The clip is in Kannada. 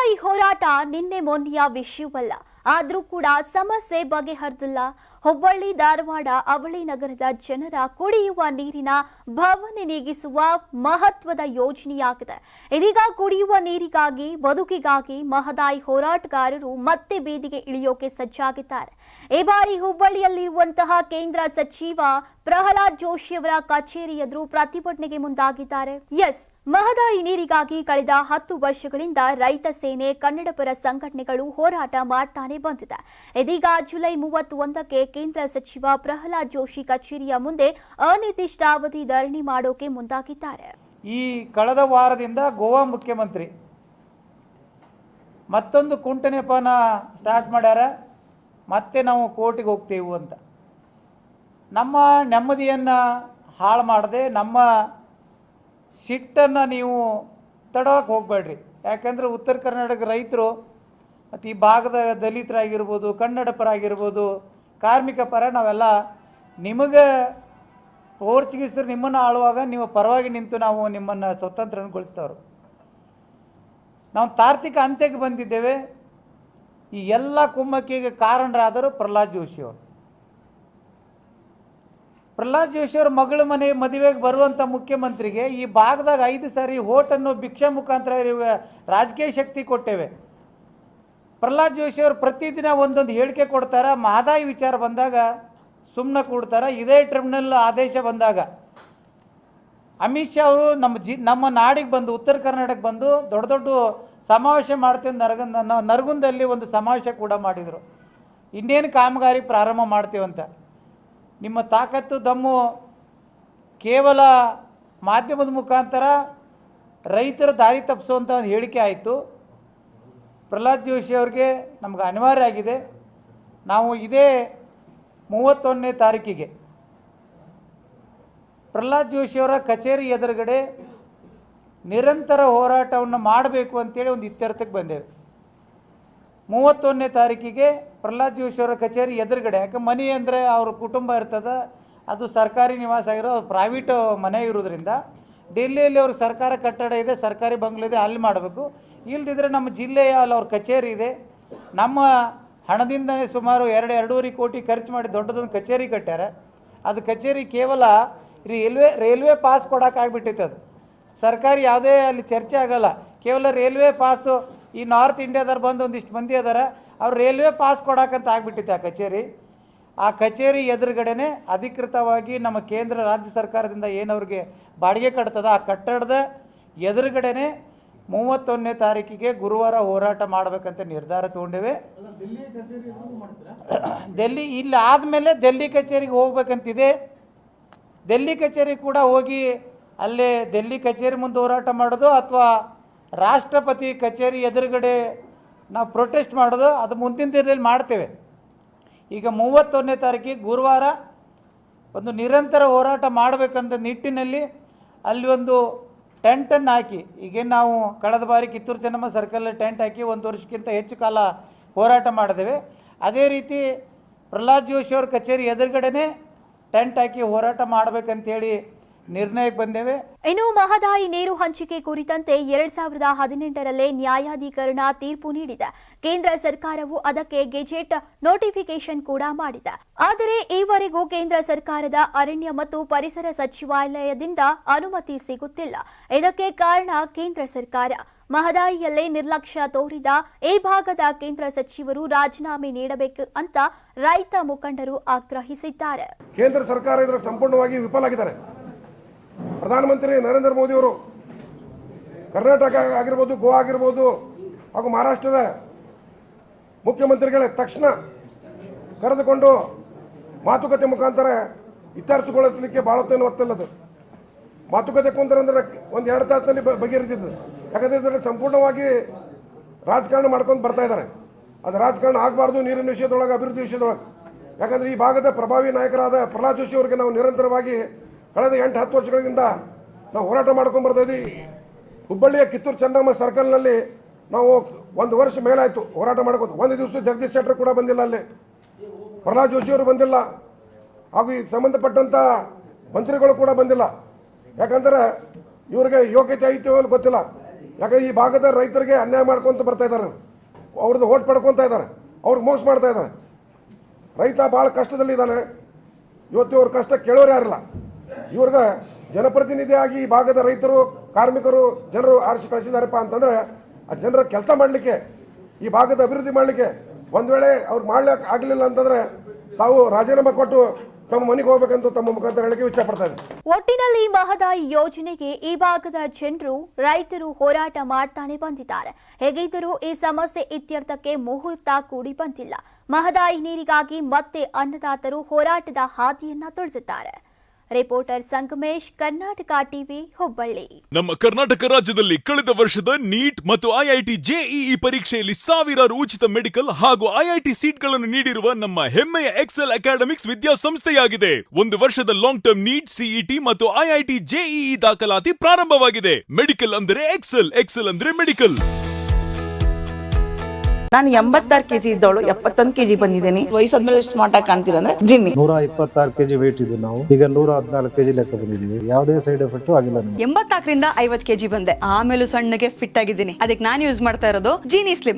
ಮಹದಾಯಿ ಹೋರಾಟ ನಿನ್ನೆ ಮೊನ್ನೆಯ ವಿಷಯವಲ್ಲ. ಆದರೂ ಕೂಡ ಸಮಸ್ಯೆ ಬಗೆಹರಿದಿಲ್ಲ. ಹುಬ್ಬಳ್ಳಿ ಧಾರವಾಡ ಅವಳಿ ನಗರದ ಜನರ ಕುಡಿಯುವ ನೀರಿನ ಬವಣೆ ನೀಗಿಸುವ ಮಹತ್ವದ ಯೋಜನೆಯಾಗಿದೆ. ಇದೀಗ ಕುಡಿಯುವ ನೀರಿಗಾಗಿ ಬದುಕಿಗಾಗಿ ಮಹದಾಯಿ ಹೋರಾಟಗಾರರು ಮತ್ತೆ ಬೀದಿಗೆ ಇಳಿಯೋಕೆ ಸಜ್ಜಾಗಿದ್ದಾರೆ. ಈ ಬಾರಿ ಹುಬ್ಬಳ್ಳಿಯಲ್ಲಿರುವಂತಹ ಕೇಂದ್ರ ಸಚಿವ ಪ್ರಹ್ಲಾದ್ ಜೋಶಿ ಅವರ ಕಚೇರಿ ಎದುರು ಪ್ರತಿಭಟನೆಗೆ ಮುಂದಾಗಿದ್ದಾರೆ. ಮಹದಾಯಿ ನೀರಿಗಾಗಿ ಕಳೆದ 10 ವರ್ಷಗಳಿಂದ ರೈತ ಸೇನೆ, ಕನ್ನಡಪರ ಸಂಘಟನೆಗಳು ಹೋರಾಟ ಮಾಡ್ತಾನೆ ಬಂದಿದೆ. ಇದೀಗ ಜುಲೈ 31ಕ್ಕೆ ಕೇಂದ್ರ ಸಚಿವ ಪ್ರಹ್ಲಾದ್ ಜೋಶಿ ಕಚೇರಿಯ ಮುಂದೆ ಅನಿರ್ದಿಷ್ಟಾವಧಿ ಧರಣಿ ಮಾಡೋಕೆ ಮುಂದಾಗಿದ್ದಾರೆ. ಈ ಕಳೆದ ವಾರದಿಂದ ಗೋವಾ ಮುಖ್ಯಮಂತ್ರಿ ಮತ್ತೊಂದು ಕುಂಟನೆಪನ ಸ್ಟಾರ್ಟ್ ಮಾಡ್ಯಾರ. ಮತ್ತೆ ನಾವು ಕೋರ್ಟಿಗೆ ಹೋಗ್ತೇವೆ ಅಂತ. ನಮ್ಮ ನೆಮ್ಮದಿಯನ್ನು ಹಾಳು ಮಾಡದೆ ನಮ್ಮ ಸಿಟ್ಟನ್ನು ನೀವು ತಡೋಕೆ ಹೋಗಬೇಡ್ರಿ. ಯಾಕಂದರೆ ಉತ್ತರ ಕರ್ನಾಟಕ ರೈತರು ಮತ್ತು ಈ ಭಾಗದ ದಲಿತರಾಗಿರ್ಬೋದು, ಕನ್ನಡಪರಾಗಿರ್ಬೋದು, ಕಾರ್ಮಿಕ ಪರ ನಾವೆಲ್ಲ ನಿಮಗೆ ಪೋರ್ಚುಗೀಸರು ನಿಮ್ಮನ್ನು ಆಳುವಾಗ ನೀವು ಪರವಾಗಿ ನಿಂತು ನಾವು ನಿಮ್ಮನ್ನು ಸ್ವತಂತ್ರಗೊಳಿಸ್ತವ್ರು. ನಾವು ತಾರ್ಕಿಕ ಅಂತ್ಯಕ್ಕೆ ಬಂದಿದ್ದೇವೆ. ಈ ಎಲ್ಲ ಕುಮ್ಮಕ್ಕಿಗೆ ಕಾರಣರಾದರು ಪ್ರಹ್ಲಾದ್ ಜೋಶಿ ಅವರು. ಪ್ರಹ್ಲಾದ್ ಜೋಶಿ ಅವರ ಮಗಳ ಮನೆ ಮದುವೆಗೆ ಬರುವಂಥ ಮುಖ್ಯಮಂತ್ರಿಗೆ ಈ ಭಾಗದಾಗ 5 ಸಾರಿ ಓಟನ್ನು ಭಿಕ್ಷಾ ಮುಖಾಂತರ ರಾಜಕೀಯ ಶಕ್ತಿ ಕೊಟ್ಟೇವೆ. ಪ್ರಹ್ಲಾದ್ ಜೋಶಿ ಅವರು ಪ್ರತಿದಿನ ಒಂದೊಂದು ಹೇಳಿಕೆ ಕೊಡ್ತಾರೆ. ಮಹದಾಯಿ ವಿಚಾರ ಬಂದಾಗ ಸುಮ್ಮನೆ ಕೂಡ್ತಾರೆ. ಇದೇ ಟ್ರಿಬ್ಯುನಲ್ ಆದೇಶ ಬಂದಾಗ ಅಮಿತ್ ಶಾ ಅವರು ನಮ್ಮ ನಾಡಿಗೆ ಬಂದು, ಉತ್ತರ ಕರ್ನಾಟಕಕ್ಕೆ ಬಂದು ದೊಡ್ಡ ದೊಡ್ಡ ಸಮಾವೇಶ ಮಾಡ್ತೀವಿ. ನರಗುಂದಲ್ಲಿ ಒಂದು ಸಮಾವೇಶ ಕೂಡ ಮಾಡಿದರು. ಇನ್ನೇನು ಕಾಮಗಾರಿ ಪ್ರಾರಂಭ ಮಾಡ್ತೀವಂತ. ನಿಮ್ಮ ತಾಕತ್ತು ದಮ್ಮು ಕೇವಲ ಮಾಧ್ಯಮದ ಮುಖಾಂತರ ರೈತರ ದಾರಿ ತಪ್ಪಿಸುವಂಥ ಒಂದು ಹೇಳಿಕೆ ಆಯಿತು. ಪ್ರಹ್ಲಾದ್ ಜೋಶಿ ಅವ್ರಿಗೆ ನಮ್ಗೆ ಅನಿವಾರ್ಯ ಆಗಿದೆ. ನಾವು ಇದೇ 31ನೇ ತಾರೀಕಿಗೆ ಪ್ರಹ್ಲಾದ್ ಜೋಶಿಯವರ ಕಚೇರಿ ಎದುರುಗಡೆ ನಿರಂತರ ಹೋರಾಟವನ್ನು ಮಾಡಬೇಕು ಅಂತೇಳಿ ಒಂದು ಇತ್ಯರ್ಥಕ್ಕೆ ಬಂದೇವೆ. 31ನೇ ತಾರೀಕಿಗೆ ಪ್ರಹ್ಲಾದ್ ಜೋಶಿಯವರ ಕಚೇರಿ ಎದುರುಗಡೆ, ಯಾಕೆ ಮನೆ ಅಂದರೆ ಅವ್ರ ಕುಟುಂಬ ಇರ್ತದೆ, ಅದು ಸರ್ಕಾರಿ ನಿವಾಸ ಆಗಿರೋ ಪ್ರೈವೇಟ್ ಮನೆ ಇರೋದ್ರಿಂದ ಡೆಲ್ಲಿಯಲ್ಲಿ ಅವ್ರ ಸರ್ಕಾರ ಕಟ್ಟಡ ಇದೆ, ಸರ್ಕಾರಿ ಬಂಗ್ಲೆ ಇದೆ, ಅಲ್ಲಿ ಮಾಡಬೇಕು. ಇಲ್ದಿದ್ರೆ ನಮ್ಮ ಜಿಲ್ಲೆಯ ಅಲ್ಲಿ ಅವ್ರ ಕಚೇರಿ ಇದೆ. ನಮ್ಮ ಹಣದಿಂದನೇ ಸುಮಾರು 2-2.5 ಕೋಟಿ ಖರ್ಚು ಮಾಡಿ ದೊಡ್ಡದೊಂದು ಕಚೇರಿ ಕಟ್ಟ್ಯಾರ. ಅದು ಕಚೇರಿ ಕೇವಲ ರೈಲ್ವೆ ಪಾಸ್ ಕೊಡೋಕ್ಕಾಗ್ಬಿಟ್ಟೈತೆ. ಅದು ಸರ್ಕಾರಿ ಯಾವುದೇ ಅಲ್ಲಿ ಚರ್ಚೆ ಆಗೋಲ್ಲ. ಕೇವಲ ರೈಲ್ವೆ ಪಾಸು ಈ ನಾರ್ತ್ ಇಂಡಿಯಾದವ್ರು ಬಂದು ಒಂದಿಷ್ಟು ಮಂದಿ ಅದಾರ, ಅವ್ರು ರೈಲ್ವೆ ಪಾಸ್ ಕೊಡೋಕ್ಕಂತ ಆಗಿಬಿಟ್ಟಿತ್ತು ಆ ಕಚೇರಿ. ಆ ಕಚೇರಿ ಎದುರುಗಡೆನೆ ಅಧಿಕೃತವಾಗಿ ನಮ್ಮ ಕೇಂದ್ರ ರಾಜ್ಯ ಸರ್ಕಾರದಿಂದ ಏನವ್ರಿಗೆ ಬಾಡಿಗೆ ಕಟ್ತದ ಆ ಕಟ್ಟಡದ ಎದುರುಗಡೆನೆ 31ನೇ ತಾರೀಕಿಗೆ ಗುರುವಾರ ಹೋರಾಟ ಮಾಡಬೇಕಂತ ನಿರ್ಧಾರ ತೊಗೊಂಡೇವೆ. ಡೆಲ್ಲಿ ಇಲ್ಲಿ ಆದಮೇಲೆ ಡೆಲ್ಲಿ ಕಚೇರಿಗೆ ಹೋಗ್ಬೇಕಂತಿದೆ. ಡೆಲ್ಲಿ ಕಚೇರಿ ಕೂಡ ಹೋಗಿ ಅಲ್ಲೇ ಡೆಲ್ಲಿ ಕಚೇರಿ ಮುಂದೆ ಹೋರಾಟ ಮಾಡೋದು ಅಥವಾ ರಾಷ್ಟ್ರಪತಿ ಕಚೇರಿ ಎದುರುಗಡೆ ನಾವು ಪ್ರೊಟೆಸ್ಟ್ ಮಾಡೋದು, ಅದು ಮುಂದಿನ ದಿನದಲ್ಲಿ ಮಾಡ್ತೇವೆ. ಈಗ 31ನೇ ತಾರೀಕಿಗೆ ಗುರುವಾರ ಒಂದು ನಿರಂತರ ಹೋರಾಟ ಮಾಡಬೇಕಂತ ನಿಟ್ಟಿನಲ್ಲಿ ಅಲ್ಲಿ ಒಂದು ಟೆಂಟನ್ನು ಹಾಕಿ, ಈಗೇನು ನಾವು ಕಳೆದ ಬಾರಿ ಕಿತ್ತೂರು ಚೆನ್ನಮ್ಮ ಸರ್ಕಲ್ ಟೆಂಟ್ ಹಾಕಿ 1 ವರ್ಷಕ್ಕಿಂತ ಹೆಚ್ಚು ಕಾಲ ಹೋರಾಟ ಮಾಡಿದ್ದೇವೆ. ಅದೇ ರೀತಿ ಪ್ರಹ್ಲಾದ್ ಜೋಶಿ ಅವ್ರ ಕಚೇರಿ ಎದುರುಗಡೆನೇ ಟೆಂಟ್ ಹಾಕಿ ಹೋರಾಟ ಮಾಡಬೇಕಂತೇಳಿ ನಿರ್ಣಯಕ್ಕೆ ಬಂದೇವೆ. ಇನ್ನು ಮಹದಾಯಿ ನೀರು ಹಂಚಿಕೆ ಕುರಿತಂತೆ 2018ರಲ್ಲೇ ನ್ಯಾಯಾಧೀಕರಣ ತೀರ್ಪು ನೀಡಿದೆ. ಕೇಂದ್ರ ಸರ್ಕಾರವು ಅದಕ್ಕೆ ಗೆಜೆಟ್ ನೋಟಿಫಿಕೇಶನ್ ಕೂಡ ಮಾಡಿದೆ. ಆದರೆ ಈವರೆಗೂ ಕೇಂದ್ರ ಸರ್ಕಾರದ ಅರಣ್ಯ ಮತ್ತು ಪರಿಸರ ಸಚಿವಾಲಯದಿಂದ ಅನುಮತಿ ಸಿಗುತ್ತಿಲ್ಲ. ಇದಕ್ಕೆ ಕಾರಣ ಕೇಂದ್ರ ಸರ್ಕಾರ ಮಹದಾಯಿಯಲ್ಲೇ ನಿರ್ಲಕ್ಷ್ಯ ತೋರಿದ ಈ ಭಾಗದ ಕೇಂದ್ರ ಸಚಿವರು ರಾಜೀನಾಮೆ ನೀಡಬೇಕು ಅಂತ ರೈತ ಮುಖಂಡರು ಆಗ್ರಹಿಸಿದ್ದಾರೆ. ಕೇಂದ್ರ ಸರ್ಕಾರ ಇದರ ಸಂಪೂರ್ಣವಾಗಿ ವಿಫಲವಾಗಿದ್ದಾರೆ. ಪ್ರಧಾನಮಂತ್ರಿ ನರೇಂದ್ರ ಮೋದಿ ಅವರು ಕರ್ನಾಟಕ ಆಗಿರ್ಬೋದು, ಗೋವಾ ಆಗಿರ್ಬೋದು ಹಾಗೂ ಮಹಾರಾಷ್ಟ್ರದ ಮುಖ್ಯಮಂತ್ರಿಗಳೇ ತಕ್ಷಣ ಕರೆದುಕೊಂಡು ಮಾತುಕತೆ ಮುಖಾಂತರ ಇತ್ಯರ್ಥಗೊಳಿಸಲಿಕ್ಕೆ ಭಾಳ ಹೊತ್ತೇನು ಒತ್ತಲ್ಲದು. ಮಾತುಕತೆ ಕುಂತರಂದ್ರೆ 1-2 ತಾಸಿನಲ್ಲಿ ಬಗೆಹರಿತಿದ್ದು. ಯಾಕಂದರೆ ಇದರಲ್ಲಿ ಸಂಪೂರ್ಣವಾಗಿ ರಾಜಕಾರಣ ಮಾಡ್ಕೊಂಡು ಬರ್ತಾ ಇದ್ದಾರೆ. ಅದು ರಾಜಕಾರಣ ಆಗಬಾರ್ದು ನೀರಿನ ವಿಷಯದೊಳಗೆ, ಅಭಿವೃದ್ಧಿ ವಿಷಯದೊಳಗೆ. ಯಾಕಂದರೆ ಈ ಭಾಗದ ಪ್ರಭಾವಿ ನಾಯಕರಾದ ಪ್ರಹ್ಲಾದ್ ಜೋಶಿ ಅವರಿಗೆ ನಾವು ನಿರಂತರವಾಗಿ ಕಳೆದ 8-10 ವರ್ಷಗಳಿಂದ ನಾವು ಹೋರಾಟ ಮಾಡ್ಕೊಂಡು ಬರ್ತಾ ಇದ್ದೀವಿ. ಹುಬ್ಬಳ್ಳಿಯ ಕಿತ್ತೂರು ಚೆನ್ನಮ್ಮ ಸರ್ಕಲ್ನಲ್ಲಿ ನಾವು 1 ವರ್ಷ ಮೇಲಾಯಿತು ಹೋರಾಟ ಮಾಡ್ಕೊಂಡು. ಒಂದು ದಿವಸ ಜಗದೀಶ್ ಶೆಟ್ಟರ್ ಕೂಡ ಬಂದಿಲ್ಲ, ಅಲ್ಲಿ ಪ್ರಹ್ಲಾದ್ ಜೋಶಿ ಅವರು ಬಂದಿಲ್ಲ, ಹಾಗೂ ಈ ಸಂಬಂಧಪಟ್ಟಂಥ ಮಂತ್ರಿಗಳು ಕೂಡ ಬಂದಿಲ್ಲ. ಯಾಕಂದರೆ ಇವರಿಗೆ ಯೋಗ್ಯತೆ ಐತೆ ಗೊತ್ತಿಲ್ಲ. ಯಾಕಂದ್ರೆ ಈ ಭಾಗದ ರೈತರಿಗೆ ಅನ್ಯಾಯ ಮಾಡ್ಕೊತ ಬರ್ತಾ ಇದ್ದಾರೆ, ಅವ್ರದ್ದು ಓಟ್ ಪಡ್ಕೊತಾ ಇದ್ದಾರೆ, ಅವ್ರಿಗೆ ಮೋಸ ಮಾಡ್ತಾ ಇದ್ದಾರೆ. ರೈತ ಭಾಳ ಕಷ್ಟದಲ್ಲಿದ್ದಾನೆ. ಇವತ್ತು ಇವ್ರ ಕಷ್ಟ ಕೇಳೋರು ಯಾರಿಲ್ಲ. ಇವ್ರಿಗೆ ಜನಪ್ರತಿನಿಧಿಯಾಗಿ ಈ ಭಾಗದ ರೈತರು, ಕಾರ್ಮಿಕರು, ಜನರು ಆರಿಸಿ ಕಳಿಸಿದಾರಪ್ಪ ಅಂತಂದರೆ ಆ ಜನರ ಕೆಲಸ ಮಾಡಲಿಕ್ಕೆ, ಈ ಭಾಗದ ಅಭಿವೃದ್ಧಿ ಮಾಡಲಿಕ್ಕೆ ಒಂದು ವೇಳೆ ಅವ್ರು ಮಾಡ್ಲಿಕ್ಕೆ ಆಗಲಿಲ್ಲ ಅಂತಂದರೆ ತಾವು ರಾಜೀನಾಮೆ ಕೊಟ್ಟು ತಮ್ಮ ಮನೆಗೆ ಹೋಗ್ಬೇಕಂತ ತಮ್ಮ ಮುಖಾಂತರ ಹೇಳಿಕೆ ಇಚ್ಛೆ ಪಡ್ತಾ ಇದ್ದಾರೆ. ಒಟ್ಟಿನಲ್ಲಿ ಮಹದಾಯಿ ಯೋಜನೆಗೆ ಈ ಭಾಗದ ಜನರು, ರೈತರು ಹೋರಾಟ ಮಾಡ್ತಾನೆ ಬಂದಿದ್ದಾರೆ. ಹೇಗಿದ್ದರೂ ಈ ಸಮಸ್ಯೆ ಇತ್ಯರ್ಥಕ್ಕೆ ಮುಹೂರ್ತ ಕೂಡಿ ಬಂದಿಲ್ಲ. ಮಹದಾಯಿ ನೀರಿಗಾಗಿ ಮತ್ತೆ ಅನ್ನದಾತರು ಹೋರಾಟದ ಹಾದಿಯನ್ನ ತುಳಿದಿದ್ದಾರೆ. Reporter Sangamesh, Karnataka TV, Hubballi. ನಮ್ಮ ಕರ್ನಾಟಕ ರಾಜ್ಯದಲ್ಲಿ ಕಳೆದ ವರ್ಷದ ನೀಟ್ ಮತ್ತು ಐಐಟಿ ಜೆಇಇ ಪರೀಕ್ಷೆಯಲ್ಲಿ ಸಾವಿರಾರು ಉಚಿತ ಮೆಡಿಕಲ್ ಹಾಗೂ ಐಐಟಿ ಸೀಟ್ಗಳನ್ನು ನೀಡಿರುವ ನಮ್ಮ ಹೆಮ್ಮೆಯ ಎಕ್ಸೆಲ್ ಅಕಾಡೆಮಿಕ್ಸ್ ವಿದ್ಯಾಸಂಸ್ಥೆಯಾಗಿದೆ. ಒಂದು ವರ್ಷದ ಲಾಂಗ್ ಟರ್ಮ್ ನೀಟ್, ಸಿಇಟಿ ಮತ್ತು ಐಐಟಿ ಜೆಇಇ ದಾಖಲಾತಿ ಪ್ರಾರಂಭವಾಗಿದೆ. ಮೆಡಿಕಲ್ ಅಂದರೆ ಎಕ್ಸೆಲ್, ಎಕ್ಸೆಲ್ ಅಂದ್ರೆ ಮೆಡಿಕಲ್. ನಾನು 86 kg ಇದ್ದವಳು 71 kg ಬಂದಿದ್ದೀನಿ. ವಯಸ್ಸಾದ್ಮೇಲೆ ಸ್ಮಾರ್ಟ್ ಆಗಿ ಕಾಣ್ತೀರಾ ಅಂದ್ರೆ ಜಿನ್ನಿ. 126 kg ವೇಟ್ ಇದೆ. ನಾವು ಈಗ 114 kg ಲೆಕ್ಕ ಬಂದಿದ್ದೀವಿ. ಯಾವುದೇ ಸೈಡ್ ಎಫೆಕ್ಟ್ ಆಗಿಲ್ಲ. 84ರಿಂದ 50 kg ಬಂದೆ. ಆಮೇಲೆ ಸಣ್ಣಗೆ ಫಿಟ್ ಆಗಿದ್ದೀನಿ. ಅದಕ್ಕೆ ನಾನು ಯೂಸ್ ಮಾಡ್ತಾ ಇರೋದು ಜೀನಿ ಸ್ಲಿಮ್.